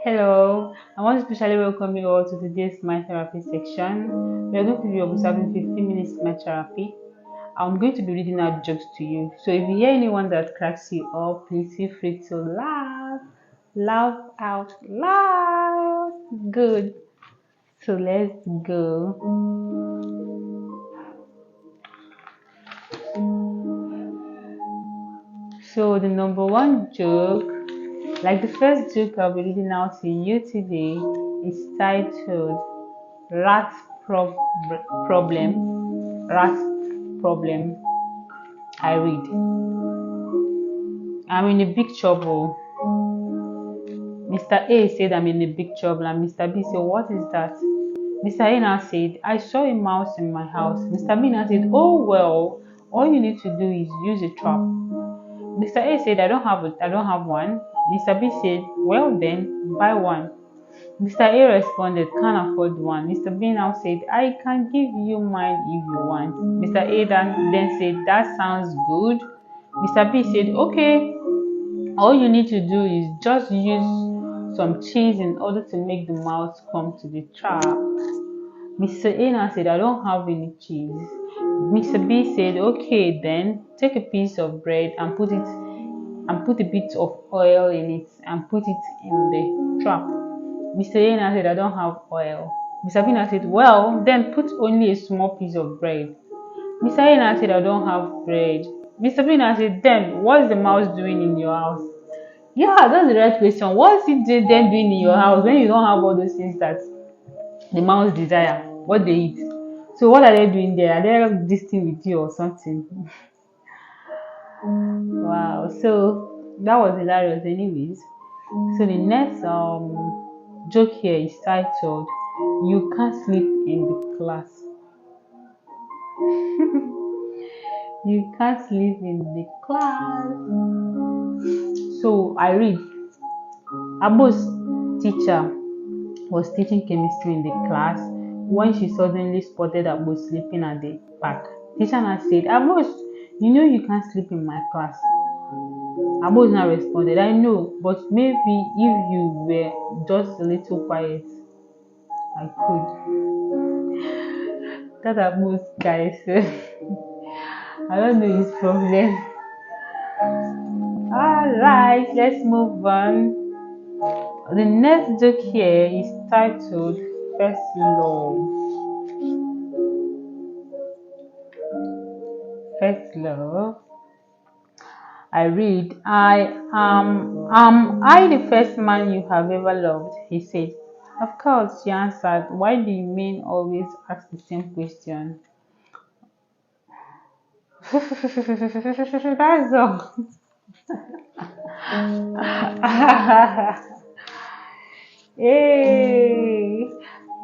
Hello, I want to specially welcome you all to today's Mind Therapy section. We are going to be observing 15 minutes Mind Therapy. I'm going to be reading out jokes to you. So if you hear anyone that cracks you up, please feel free to laugh out loud. Good. So let's go. So the number one joke, like the first joke I'll be reading out to you today, is titled Rat Problem. Rat Problem. I read. I'm in a big trouble. Mr. A said I'm in a big trouble, and Mr. B said, "What is that?" Mr. A now said, "I saw a mouse in my house." Mr. B now said, "Oh well, all you need to do is use a trap." Mr. A said, I don't have one." Mr. B said, "Well then, buy one." Mr. A responded, "Can't afford one." Mr. B now said, "I can give you mine if you want." Mr. A then said, "That sounds good." Mr. B said, "Okay, all you need to do is just use some cheese in order to make the mouse come to the trap." Mr. A now said, "I don't have any cheese." Mr. B said, "Okay then, take a piece of bread and put a bit of oil in it and put it in the trap." Mr. A now said, "I don't have oil." Mr. B now said, "Well, then put only a small piece of bread." Mr. A now said, "I don't have bread." Mr. B now said, "Then what's the mouse doing in your house?" Yeah, that's the right question. What's it then doing in your house when you don't have all those things that the mouse desire? What they eat? So what are they doing there? Are they this thing with you or something? Wow. So that was hilarious anyways. So the next joke here is titled "You Can't Sleep in the Class." You can't sleep in the class. So I read. Abu's teacher was teaching chemistry in the class when she suddenly spotted Abu sleeping at the back. Teacher now said, "Abu, you know you can't sleep in my class." Abu now responded, "I know, but maybe if you were just a little quiet, I could." That Abu's guys. I don't know his problem. Alright, let's move on. The next joke here is titled First Love. First Love. I read, am I the first man you have ever loved?" He said. "Of course," she answered. "Why do men always ask the same question?" That's all. Hey,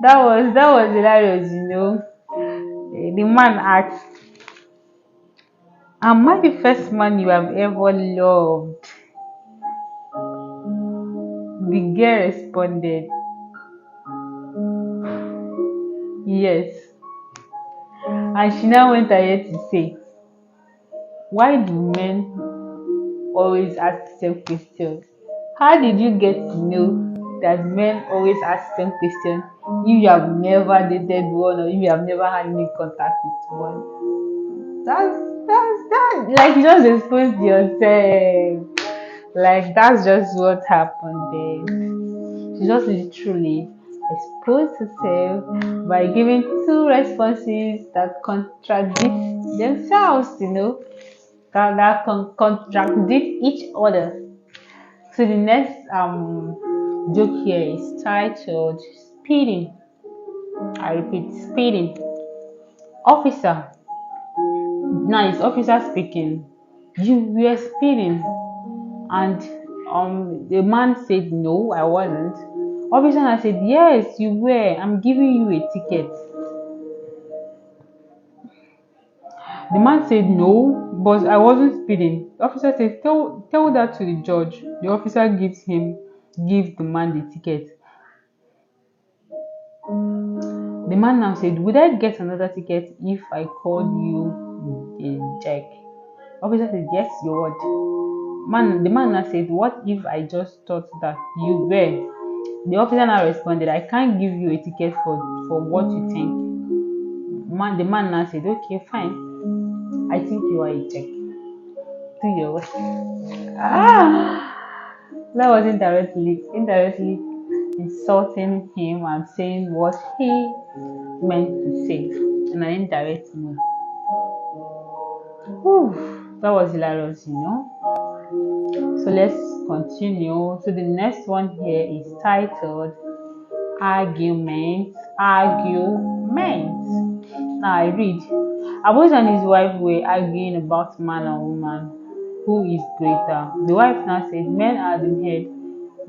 that was hilarious. The man asked, "Am I the first man you have ever loved?" The girl responded, "Yes." And she now went ahead to say, "Why do men always ask the same question?" How did you get to know that men always ask the same question if you have never dated one or if you have never had any contact with one? That's like you just exposed yourself. Like that's just what happened there. She just literally exposed herself by giving two responses that contradict themselves, that contradict each other. So the next joke here is titled Speeding. I repeat, speeding. Officer. Now it's officer speaking. "You were speeding." And the man said, "No, I wasn't." Officer now said, "Yes, you were. I'm giving you a ticket." The man said, "No, but I wasn't speeding." The officer said, Tell that to the judge." The officer gives the man the ticket. The man now said, "Would I get another ticket if I called you a jack?" Officer said, "Yes, you would." The man now said, "What if I just thought that you were?" The officer now responded, I can't give you a ticket for what you think. The man now said, okay, fine. I think you are a check. Do your work. That was indirectly insulting him and saying what he meant to say in an indirect way. Whew, that was hilarious, So let's continue. So the next one here is titled Argument. Now I read. Abbas and his wife were arguing about man and woman, who is greater. The wife now said, men are the head,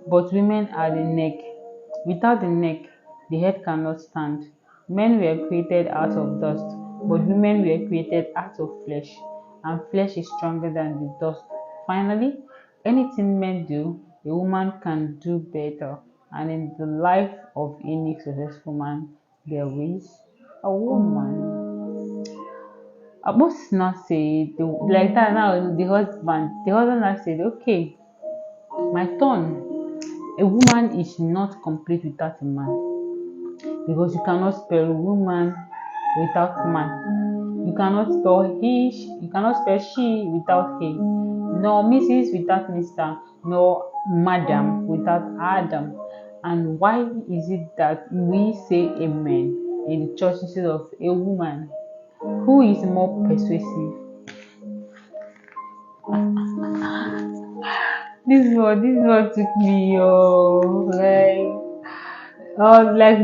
but women are the neck. Without the neck, the head cannot stand. Men were created out of dust, but women were created out of flesh, and flesh is stronger than the dust. Finally, anything men do, a woman can do better. And in the life of any successful man, there is a woman. Abbas now said, like that now, the husband now said, okay, my turn. A woman is not complete without a man, because you cannot spell woman without man. You cannot spell you cannot spell she without he, nor Mrs. without Mr., nor Madam without Adam. And why is it that we say amen in the church instead of a woman? Who is more persuasive? This one took me like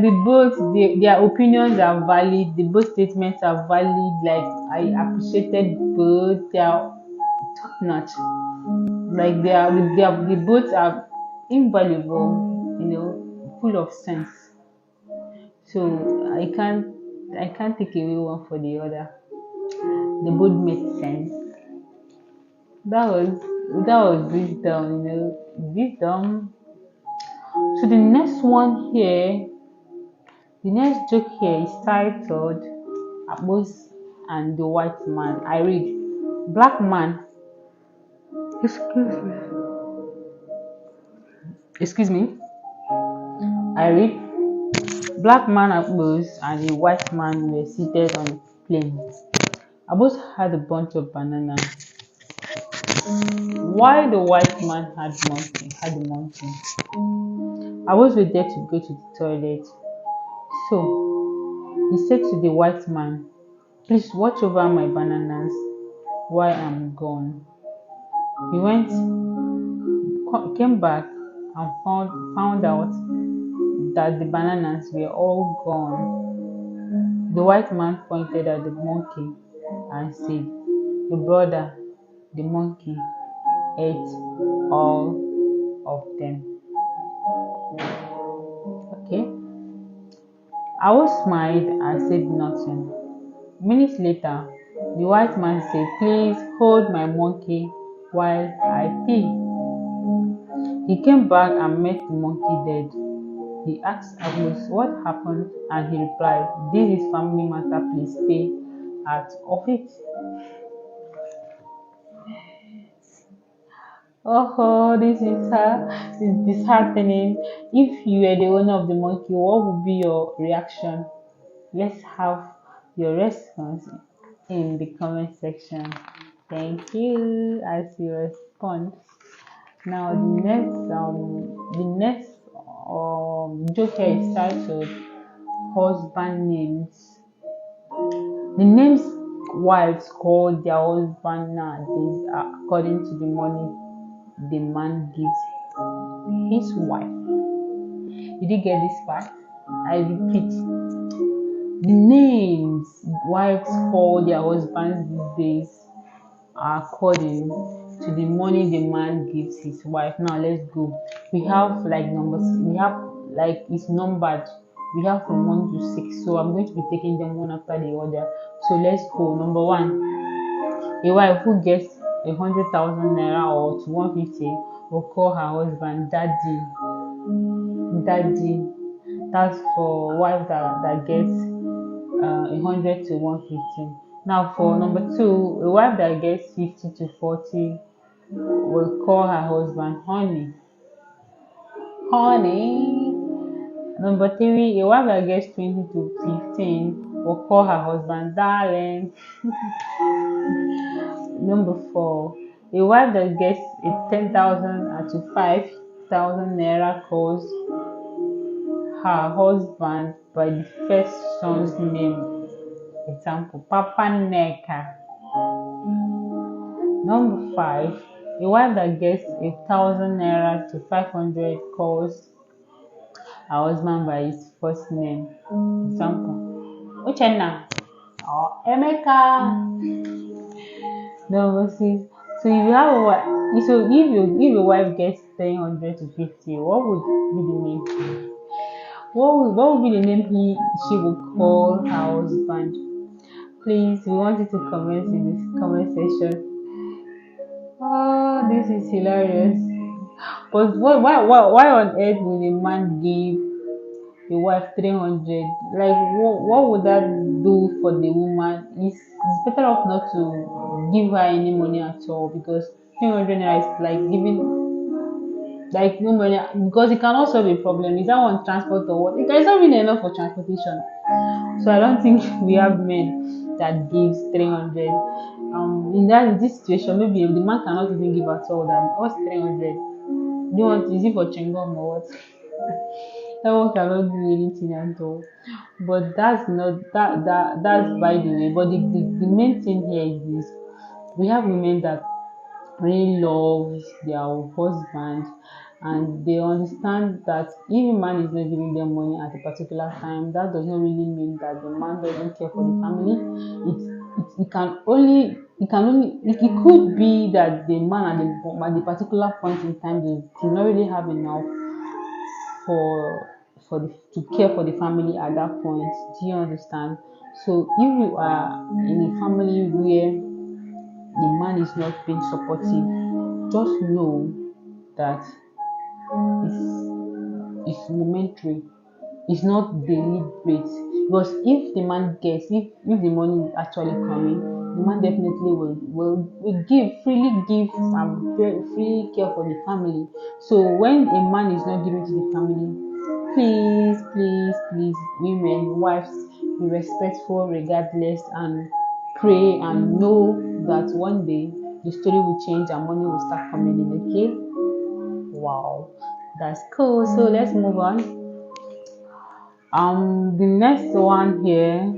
their opinions are valid, the both statements are valid. Like I appreciated both, they are top notch. Like they both are invaluable, full of sense. So I can't take away one for the other. They both made sense. That was wisdom, wisdom. So the next joke here is titled Abbas and the White Man. I read, Black man, excuse me, excuse me. I read, Black man Abbas and a white man were seated on a plane. Abbas had a bunch of bananas, while the white man had the monkey. Abbas waited to go to the toilet. So he said to the white man, please watch over my bananas while I'm gone. He came back and found out that the bananas were all gone. The white man pointed at the monkey and said, your brother, the monkey, ate all of them. Okay? I was smiled and said nothing. Minutes later, the white man said, please hold my monkey while I pee. He came back and met the monkey dead. He asked Abbas what happened, and he replied, this is family matter, please stay out of it. Oh, this is disheartening. If you were the owner of the monkey, what would be your reaction? Let's have your response in the comment section. Thank you as you respond. Now the next joke here is titled Husband Names. The names wives call their husband nowadays are according to the money the man gives his wife. Did you get this part? I repeat. The names wives call their husbands these days are according to the money the man gives his wife. Now let's go. We have like numbers. We have like it's numbered. We have from 1 to 6. So I'm going to be taking them one after the other. So let's go. Number 1. A wife who gets 100,000 naira or to 150 will call her husband daddy. Daddy. That's for wife that gets 100 to 150. Now for number 2, a wife that gets 50 to 40 will call her husband honey. Honey. Number three, a wife that gets 20 to 15 will call her husband darling. Number four, a wife that gets a 10,000 to 5,000 naira calls her husband by the first son's name. Example, Papa Neka. Number five, a wife that gets 1,000 naira to 500 calls her husband by his first name. Example, Uchenna or Emeka. Number six, so if you have a wife, so if your wife gets 300 to 50, what would be the name? What would be the name she would call her husband? Please, we want you to comment in this comment section. Oh, this is hilarious. But why on earth would a man give a wife 300? Like, what would that do for the woman? It's better off not to give her any money at all, because 300 naira is like giving like no money, because it can also be a problem. Is that one transport or what? It's not really enough for transportation. So I don't think we have men that gives 300. In this situation, maybe the man cannot even give at all. Then what's 300? Do you want, is it for chingom or what? That one cannot do anything at all. But that's not that's by the way. But the main thing here is this: we have women that really loves their husband, and they understand that if a man is not giving them money at a particular time, that does not really mean that the man doesn't care for the family. It could be that the man at the particular point in time does not really have enough to care for the family at that point. Do you understand? So if you are in a family where the man is not being supportive, just know that it's momentary. It's not deliberate. Because if the man gets, if the money is actually coming, the man definitely will freely give and freely care for the family. So when a man is not giving to the family, please, women, wives, be respectful regardless, and pray and know that one day the story will change and money will start coming in. Okay? Wow, that's cool. So let's move on. The next one here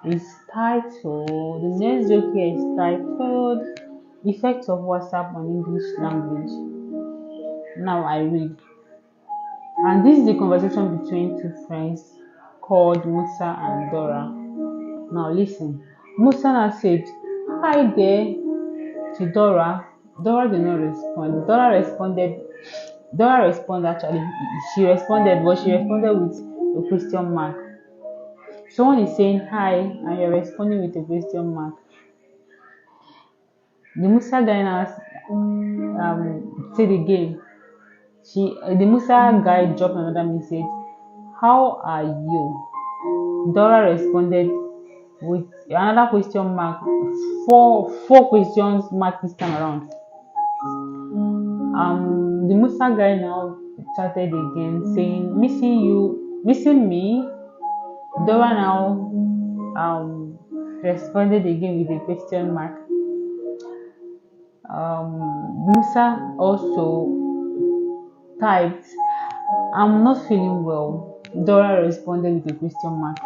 is titled. The next joke here is titled "Effects of WhatsApp on English Language." Now I read, and this is a conversation between two friends called Musa and Dora. Now listen. Musa now said, "Hi there," to Dora. Dora did not respond. Dora responded actually. She responded, but she responded with a question mark. Someone is saying hi and you're responding with a question mark. The Musa guy now said again. The Musa guy dropped another message. How are you? Dora responded with another question mark. Four questions mark this time around. The Musa guy now chatted again, saying, "Missing you, missing me." Dora now responded again with a question mark. Musa also typed, "I'm not feeling well." Dora responded with a question mark.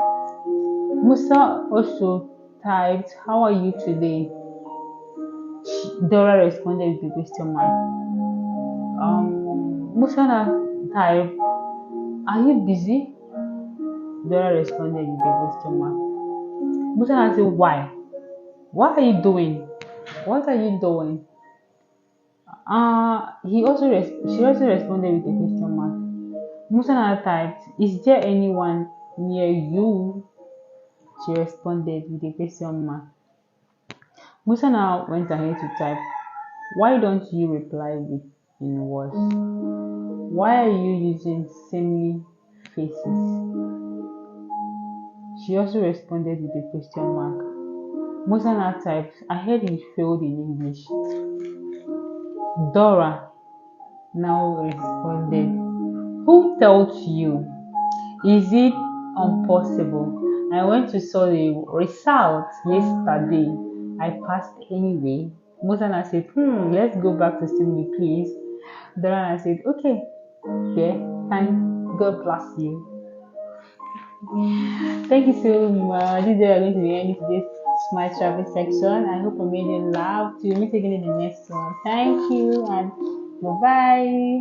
Musa also typed, "How are you today?" Dora responded with a question mark. Musa typed, "Are you busy?" Dora responded with a question mark. Musa said, "Why? What are you doing? What are you doing?" She also responded with a question mark. Musa typed, "Is there anyone near you?" She responded with a question mark. Musa now went ahead to type, "Why don't you reply in words? Why are you using simile faces?" She also responded with a question mark. Musa now typed, "I heard you failed in English." Dora now responded, "Who told you?" Is it impossible? I went to saw the results yesterday. I passed anyway. Mosana said, let's go back to Sydney, please. Dorana said, okay, yeah, fine. God bless you. Thank you so much. This is where we're going to be ending today's Smart Travel section. I hope I made you laugh. To meet again in the next one. Thank you and bye bye.